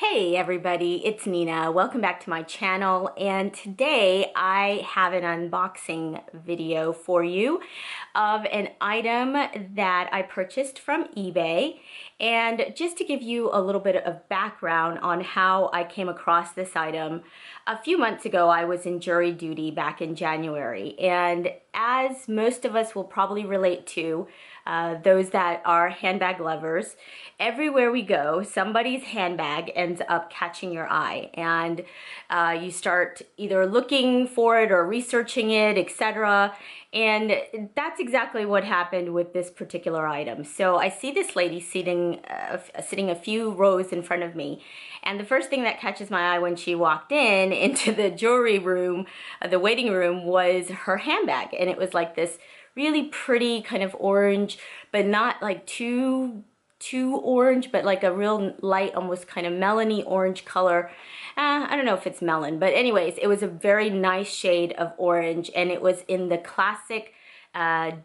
Hey everybody, it's Nina. Welcome back to my channel, and today I have an unboxing video for you of an item that I purchased from eBay. And just to give you a little bit of background on how I came across this item, a few months ago I was in jury duty back in January, and as most of us will probably relate to, those that are handbag lovers, everywhere we go, somebody's handbag ends up catching your eye, and you start either looking for it or researching it, etc. And that's exactly what happened with this particular item. So I see this lady sitting a few rows in front of me, and the first thing that catches my eye when she walked in into the jury room, the waiting room, was her handbag. And it was like this really pretty kind of orange, but not like too orange, but like a real light, almost kind of melony orange color. I don't know if it's melon, but anyways, it was a very nice shade of orange, and it was in the classic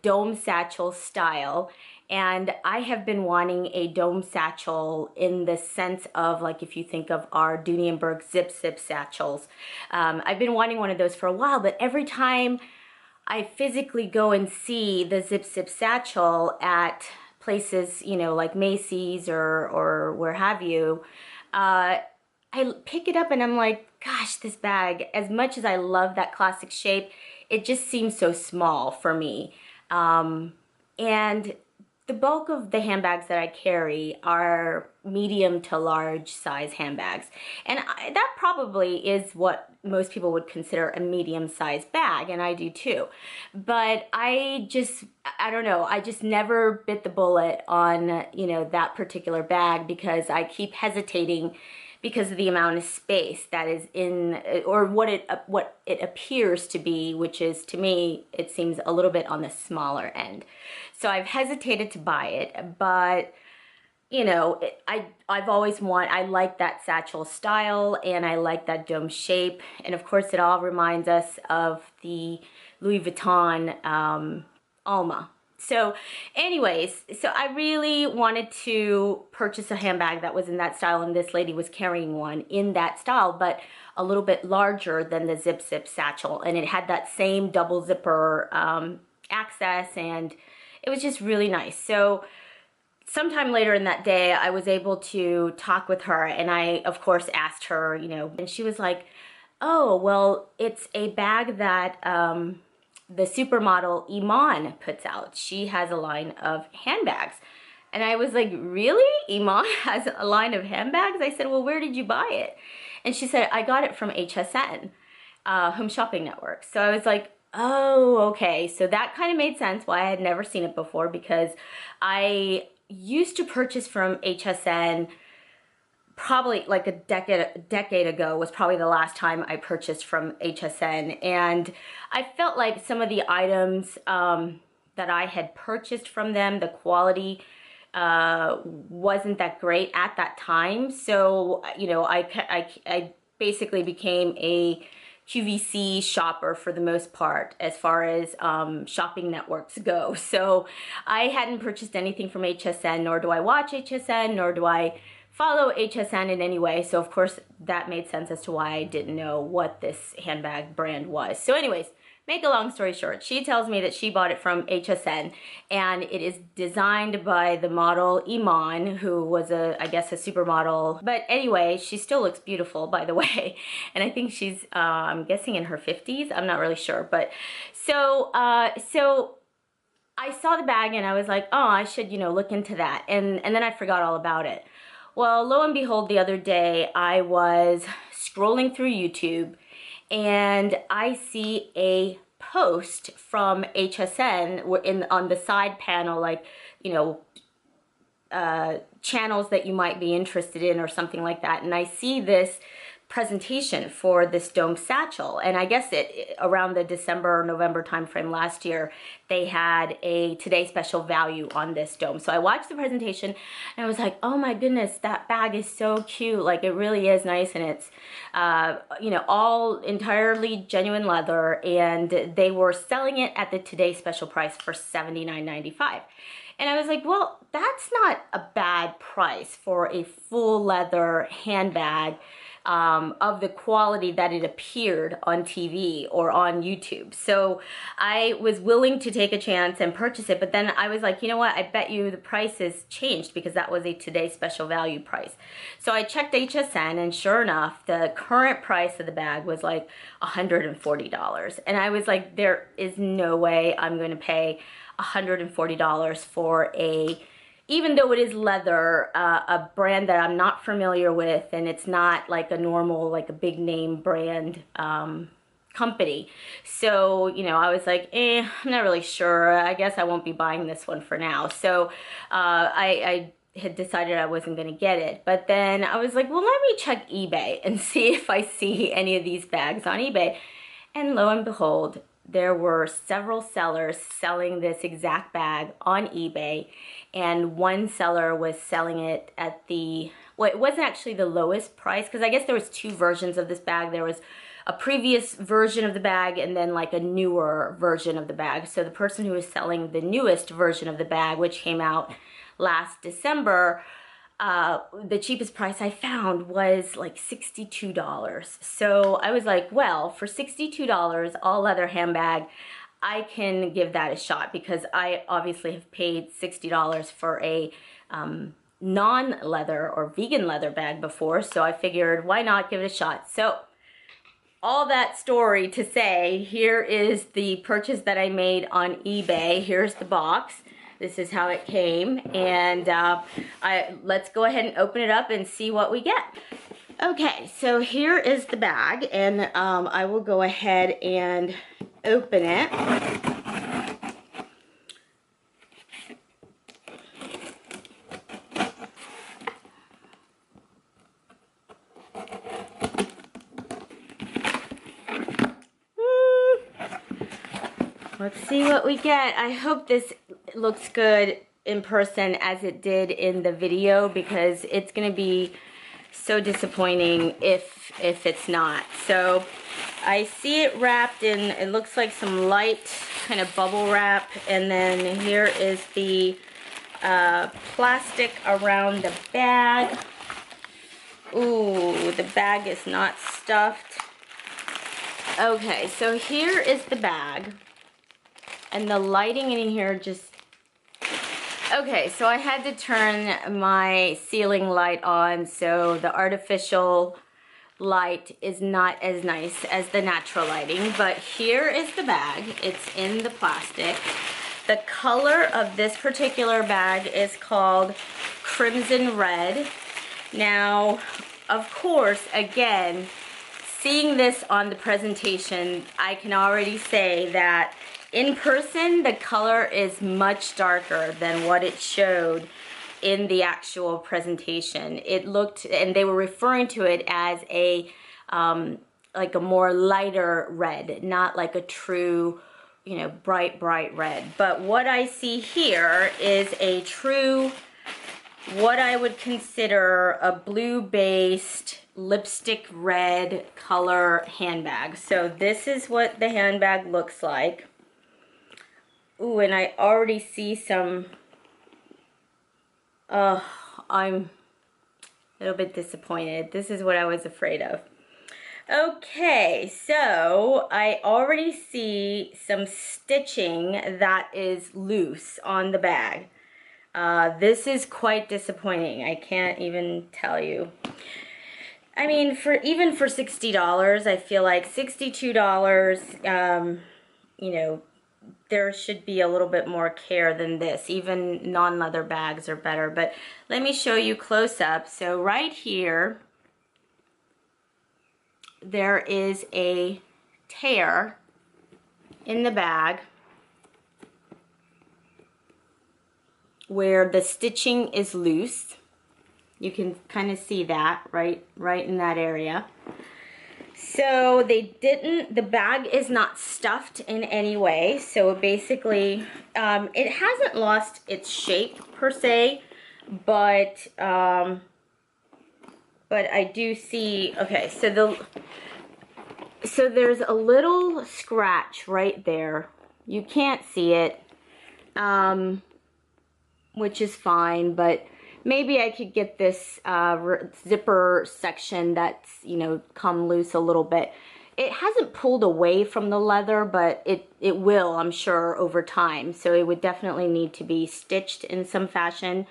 dome satchel style. And I have been wanting a dome satchel in the sense of, like, if you think of our Dooney&Bourke zip satchels. I've been wanting one of those for a while, but every time I physically go and see the zip satchel at places, you know, like Macy's or where have you, I pick it up and I'm like, gosh, this bag, as much as I love that classic shape, it just seems so small for me. And the bulk of the handbags that I carry are medium to large size handbags. And that probably is what most people would consider a medium sized bag, and I do too. But I don't know, I just never bit the bullet on, you know, that particular bag, because I keep hesitating because of the amount of space that is in, or what it appears to be, which is, to me, it seems a little bit on the smaller end. So I've hesitated to buy it, but you know, I've always I like that satchel style, and I like that dome shape, and of course it all reminds us of the Louis Vuitton Alma. So anyways, so I really wanted to purchase a handbag that was in that style, and this lady was carrying one in that style, but a little bit larger than the zip satchel, and it had that same double zipper access, and it was just really nice. So sometime later in that day, I was able to talk with her, and I, of course, asked her, you know, and she was like, oh, well, it's a bag that the supermodel Iman puts out. She has a line of handbags. And I was like, really? Iman has a line of handbags? I said, well, where did you buy it? And she said, I got it from HSN, Home Shopping Network. So I was like, oh, okay. So that kind of made sense why I had never seen it before, because I used to purchase from HSN probably like a decade ago was probably the last time I purchased from HSN, and I felt like some of the items that I had purchased from them, the quality wasn't that great at that time. So, you know, I basically became a QVC shopper for the most part, as far as shopping networks go. So I hadn't purchased anything from HSN, nor do I watch HSN, nor do I follow HSN in any way. So of course that made sense as to why I didn't know what this handbag brand was. So anyways, make a long story short, she tells me that she bought it from HSN, and it is designed by the model Iman, who was I guess a supermodel. But anyway, she still looks beautiful, by the way. And I think she's, I'm guessing in her 50s. I'm not really sure. But so I saw the bag and I was like, oh, I should, you know, look into that. And then I forgot all about it. Well, lo and behold, the other day I was scrolling through YouTube, and I see a post from HSN on the side panel, like, you know, channels that you might be interested in or something like that. And I see this presentation for this dome satchel, and I guess around the December or November timeframe last year, they had a today special value on this dome. So I watched the presentation and I was like, oh my goodness, that bag is so cute. Like, it really is nice, and it's you know, all entirely genuine leather, and they were selling it at the today special price for $79.95. And I was like, well, that's not a bad price for a full leather handbag of the quality that it appeared on TV or on YouTube. So I was willing to take a chance and purchase it, but then I was like, you know what, I bet you the price has changed because that was a Today Special Value price. So I checked HSN, and sure enough, the current price of the bag was like $140. And I was like, there is no way I'm going to pay $140 for a, even though it is leather, a brand that I'm not familiar with, and it's not like a normal, like a big name brand company. So, you know, I was like, I'm not really sure. I guess I won't be buying this one for now. So I had decided I wasn't going to get it. But then I was like, well, let me check eBay and see if I see any of these bags on eBay. And lo and behold, there were several sellers selling this exact bag on eBay, and one seller was selling it at the, well, it wasn't actually the lowest price, because I guess there was two versions of this bag. There was a previous version of the bag and then like a newer version of the bag. So the person who was selling the newest version of the bag, which came out last December, the cheapest price I found was like $62. So I was like, well, for $62, all leather handbag, I can give that a shot, because I obviously have paid $60 for a non-leather or vegan leather bag before. So I figured, why not give it a shot? So all that story to say, here is the purchase that I made on eBay. Here's the box. This is how it came, and let's go ahead and open it up and see what we get. Okay, so here is the bag, and I will go ahead and open it. Let's see what we get. I hope this looks good in person as it did in the video, because it's going to be so disappointing if it's not. So I see it wrapped in, it looks like some light kind of bubble wrap, and then here is the plastic around the bag. Ooh, the bag is not stuffed. Okay, so here is the bag. And the lighting in here just... Okay, so I had to turn my ceiling light on, so the artificial light is not as nice as the natural lighting. But here is the bag. It's in the plastic. The color of this particular bag is called Crimson Red. Now, of course, again, seeing this on the presentation, I can already say that in person, the color is much darker than what it showed in the actual presentation. It looked, and they were referring to it as a, like a more lighter red, not like a true, you know, bright red. But what I see here is a true, what I would consider a blue-based lipstick red color handbag. So this is what the handbag looks like. Ooh, and I already see some, I'm a little bit disappointed. This is what I was afraid of. Okay, so I already see some stitching that is loose on the bag. This is quite disappointing. I can't even tell you. I mean, even for $60, I feel like $62, you know, there should be a little bit more care than this. Even non-leather bags are better. But let me show you close up. So right here, there is a tear in the bag where the stitching is loose. You can kind of see that right in that area. So they didn't, the bag is not stuffed in any way. So basically, it hasn't lost its shape per se, but I do see, okay, so there's a little scratch right there. You can't see it. which is fine, but maybe I could get this zipper section that's, you know, come loose a little bit. It hasn't pulled away from the leather, but it will, I'm sure, over time. So it would definitely need to be stitched in some fashion.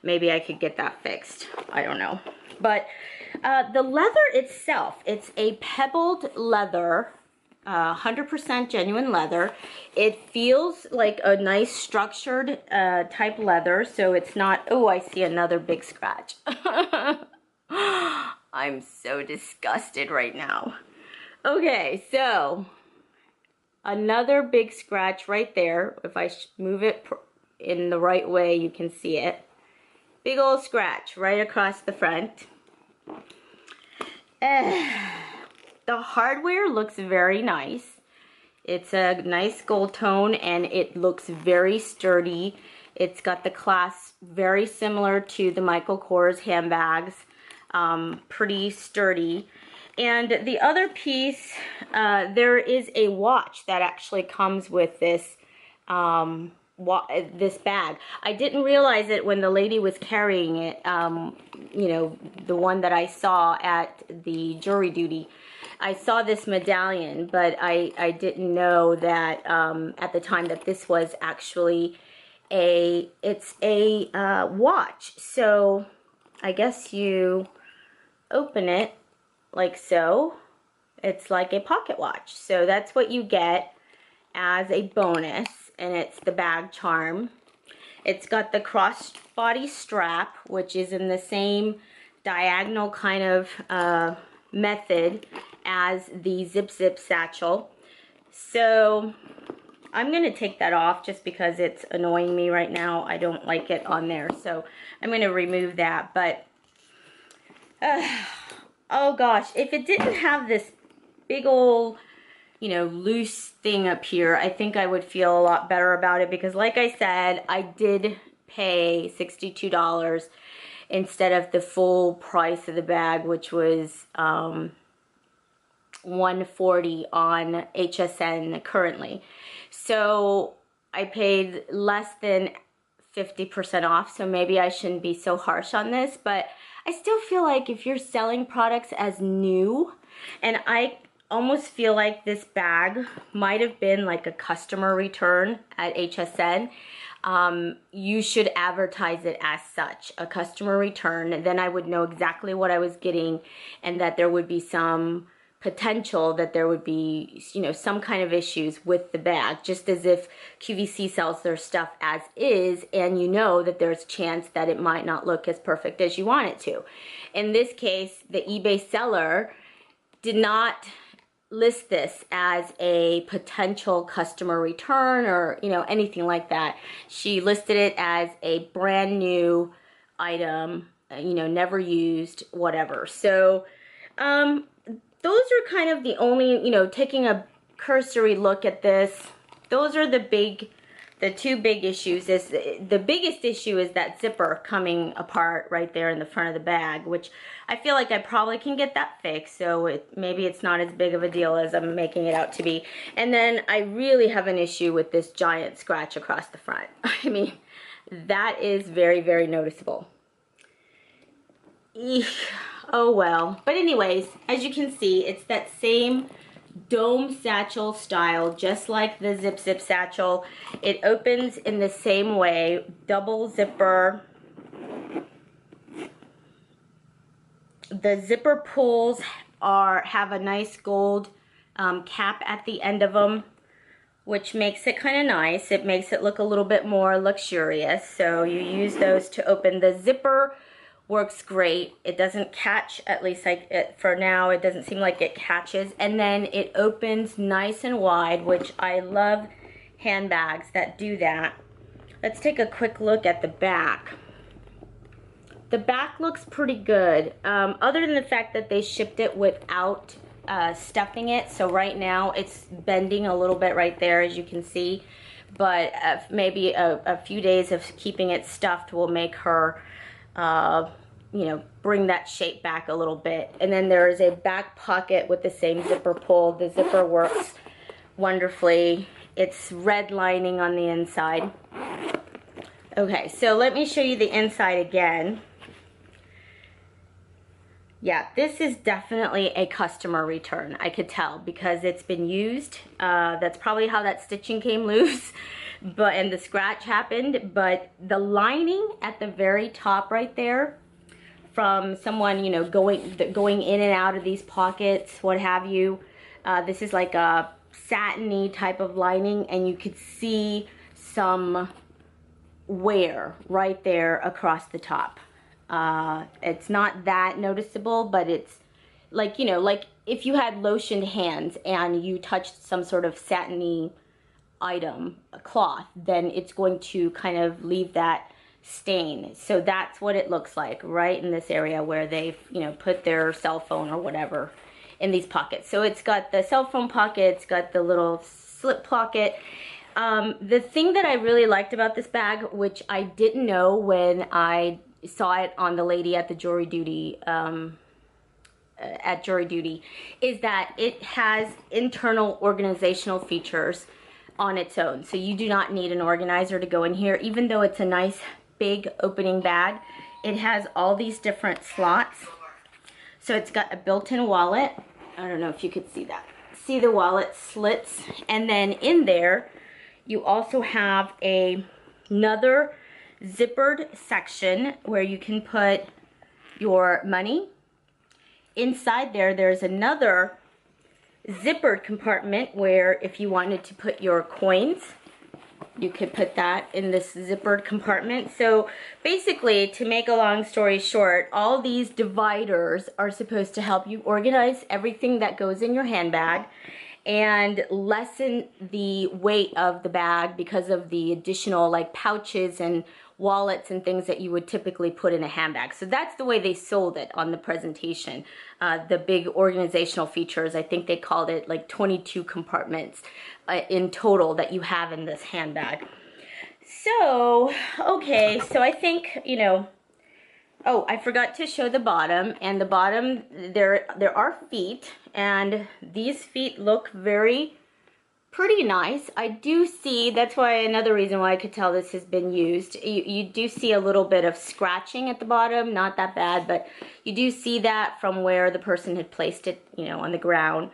Maybe I could get that fixed. I don't know. But the leather itself, it's a pebbled leather, 100% genuine leather. It feels like a nice structured type leather, so it's not, oh, I see another big scratch. I'm so disgusted right now. Okay, so another big scratch right there. If I move it in the right way, you can see it. Big old scratch right across the front. The hardware looks very nice. It's a nice gold tone and it looks very sturdy. It's got the clasp very similar to the Michael Kors handbags. Pretty sturdy. And the other piece, there is a watch that actually comes with this this bag. I didn't realize it when the lady was carrying it, you know, the one that I saw at the jury duty. I saw this medallion, but I didn't know that at the time that this was actually it's a watch. So I guess you open it like so. It's like a pocket watch. So that's what you get as a bonus, and it's the bag charm. It's got the crossbody strap, which is in the same diagonal kind of method as the zip satchel. So I'm gonna take that off just because it's annoying me right now. I don't like it on there, so I'm gonna remove that. But oh gosh, if it didn't have this big old, you know, loose thing up here, I think I would feel a lot better about it, because like I said, I did pay $62 instead of the full price of the bag, which was $140 on HSN currently. So I paid less than 50% off, so maybe I shouldn't be so harsh on this, but I still feel like if you're selling products as new, and I almost feel like this bag might have been like a customer return at HSN, you should advertise it as such, a customer return. Then I would know exactly what I was getting, and that there would be some potential that there would be, you know, some kind of issues with the bag, just as if QVC sells their stuff as is, and you know that there's a chance that it might not look as perfect as you want it to. In this case, the eBay seller did not list this as a potential customer return or, you know, anything like that. She listed it as a brand new item, you know, never used, whatever. So those are kind of the only, you know, taking a cursory look at this, those are the two big issues. Is the biggest issue is that zipper coming apart right there in the front of the bag, which I feel like I probably can get that fixed, so maybe it's not as big of a deal as I'm making it out to be. And then I really have an issue with this giant scratch across the front. I mean, that is very, very noticeable. Eesh. Oh well. But anyways, as you can see, it's that same dome satchel style, just like the zip satchel. It opens in the same way, double zipper. The zipper pulls have a nice gold cap at the end of them, which makes it kind of nice. It makes it look a little bit more luxurious. So you use those to open. The zipper works great. It doesn't catch, at least for now, it doesn't seem like it catches. And then it opens nice and wide, which I love handbags that do that. Let's take a quick look at the back. The back looks pretty good, other than the fact that they shipped it without stuffing it. So right now it's bending a little bit right there, as you can see. But maybe a few days of keeping it stuffed will make her you know, bring that shape back a little bit. And then there is a back pocket with the same zipper pull. The zipper works wonderfully. It's red lining on the inside. Okay, so let me show you the inside again. Yeah, this is definitely a customer return. I could tell because it's been used. That's probably how that stitching came loose, and the scratch happened. But the lining at the very top right there, from someone, you know, going in and out of these pockets, what have you. This is like a satiny type of lining, and you could see some wear right there across the top. It's not that noticeable, but it's like, you know, like if you had lotioned hands and you touched some sort of satiny item, a cloth, then it's going to kind of leave that stain. So that's what it looks like right in this area where they've, you know, put their cell phone or whatever in these pockets. So it's got the cell phone pocket, it's got the little slip pocket. The thing that I really liked about this bag, which I didn't know when I saw it on the lady at the Jury Duty, is that it has internal organizational features on its own. So you do not need an organizer to go in here, even though it's a nice big opening bag. It has all these different slots. So it's got a built-in wallet. I don't know if you could see that. See the wallet slits. And then in there, you also have another zippered section where you can put your money. Inside there, there's another zippered compartment where if you wanted to put your coins, you could put that in this zippered compartment. So basically, to make a long story short, all these dividers are supposed to help you organize everything that goes in your handbag and lessen the weight of the bag because of the additional like pouches and wallets and things that you would typically put in a handbag. So that's the way they sold it on the presentation. The big organizational features, I think they called it like 22 compartments in total that you have in this handbag. So, okay, so I think, you know, oh, I forgot to show the bottom, and the bottom, there are feet, and these feet look pretty nice. I do see, that's why another reason why I could tell this has been used. You do see a little bit of scratching at the bottom, not that bad, but you do see that from where the person had placed it, you know, on the ground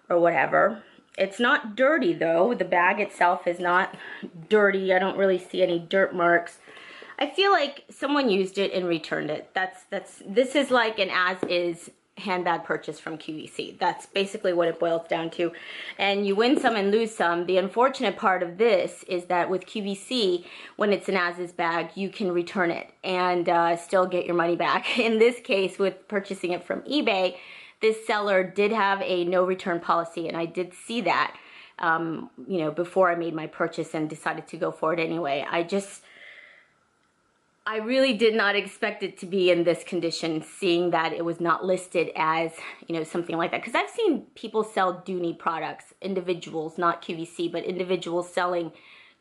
or whatever. It's not dirty though. The bag itself is not dirty. I don't really see any dirt marks. I feel like someone used it and returned it. This is like an as-is handbag purchase from QVC. That's basically what it boils down to. And you win some and lose some. The unfortunate part of this is that with QVC, when it's an as-is bag, you can return it and still get your money back. In this case, with purchasing it from eBay, this seller did have a no return policy, and I did see that, you know, before I made my purchase and decided to go for it anyway. I really did not expect it to be in this condition, seeing that it was not listed as, you know, something like that. Because I've seen people sell Dooney products, individuals, not QVC, but individuals selling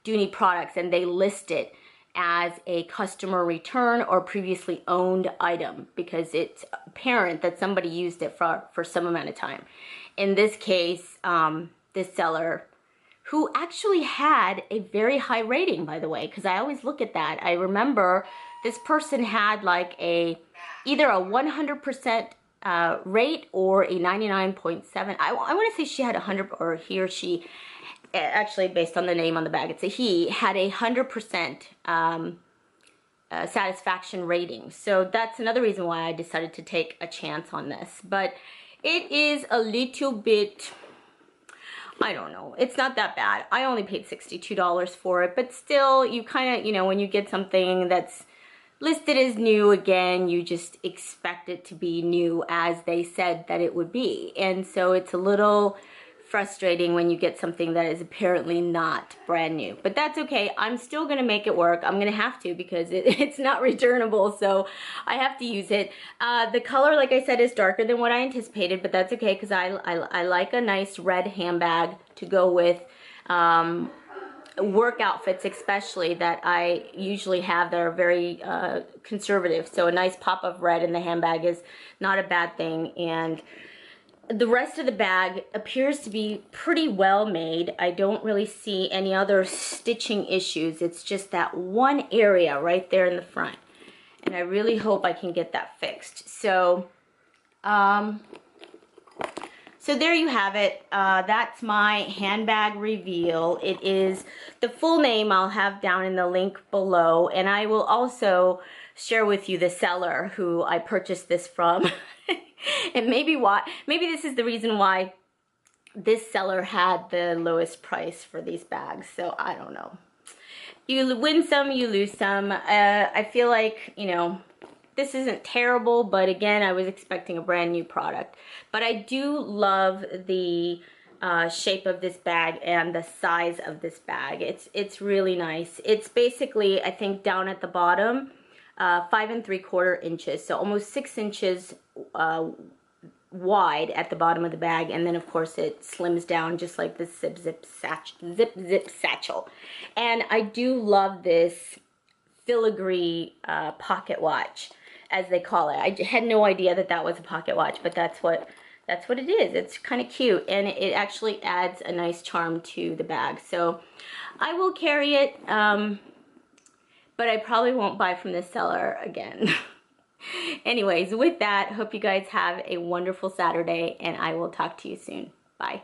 Dooney products, and they list it as a customer return or previously owned item because it's apparent that somebody used it for some amount of time. In this case, this seller, who actually had a very high rating, by the way, because I always look at that. I remember this person had like either a 100% rate or a 99.7. I want to say she had 100, or he or she, actually based on the name on the bag, it's a he, had a 100% satisfaction rating. So that's another reason why I decided to take a chance on this. But it is a little bit, I don't know, it's not that bad. I only paid $62 for it, but still, you kind of, you know, when you get something that's listed as new, again, you just expect it to be new as they said that it would be. And so it's a little frustrating when you get something that is apparently not brand new. But that's okay. I'm still going to make it work. I'm going to have to because it's not returnable, so I have to use it. The color, like I said, is darker than what I anticipated, but that's okay because I like a nice red handbag to go with work outfits, especially that I usually have that are very conservative. So a nice pop of red in the handbag is not a bad thing. And the rest of the bag appears to be pretty well made. I don't really see any other stitching issues. It's just that one area right there in the front. And I really hope I can get that fixed. So, so there you have it. That's my handbag reveal. It is the full name I'll have down in the link below. And I will also share with you the seller who I purchased this from. And maybe this is the reason why this seller had the lowest price for these bags. So I don't know. You win some, you lose some. I feel like, you know, this isn't terrible, but again, I was expecting a brand new product. But I do love the shape of this bag and the size of this bag. It's really nice. It's basically, I think, down at the bottom, 5 3/4 inches, so almost 6 inches wide at the bottom of the bag, and then of course it slims down just like this zip satchel. And I do love this filigree pocket watch, as they call it. I had no idea that that was a pocket watch, but that's what it is. It's kind of cute, and it actually adds a nice charm to the bag. So I will carry it, but I probably won't buy from this seller again. Anyways, with that, hope you guys have a wonderful Saturday, and I will talk to you soon. Bye.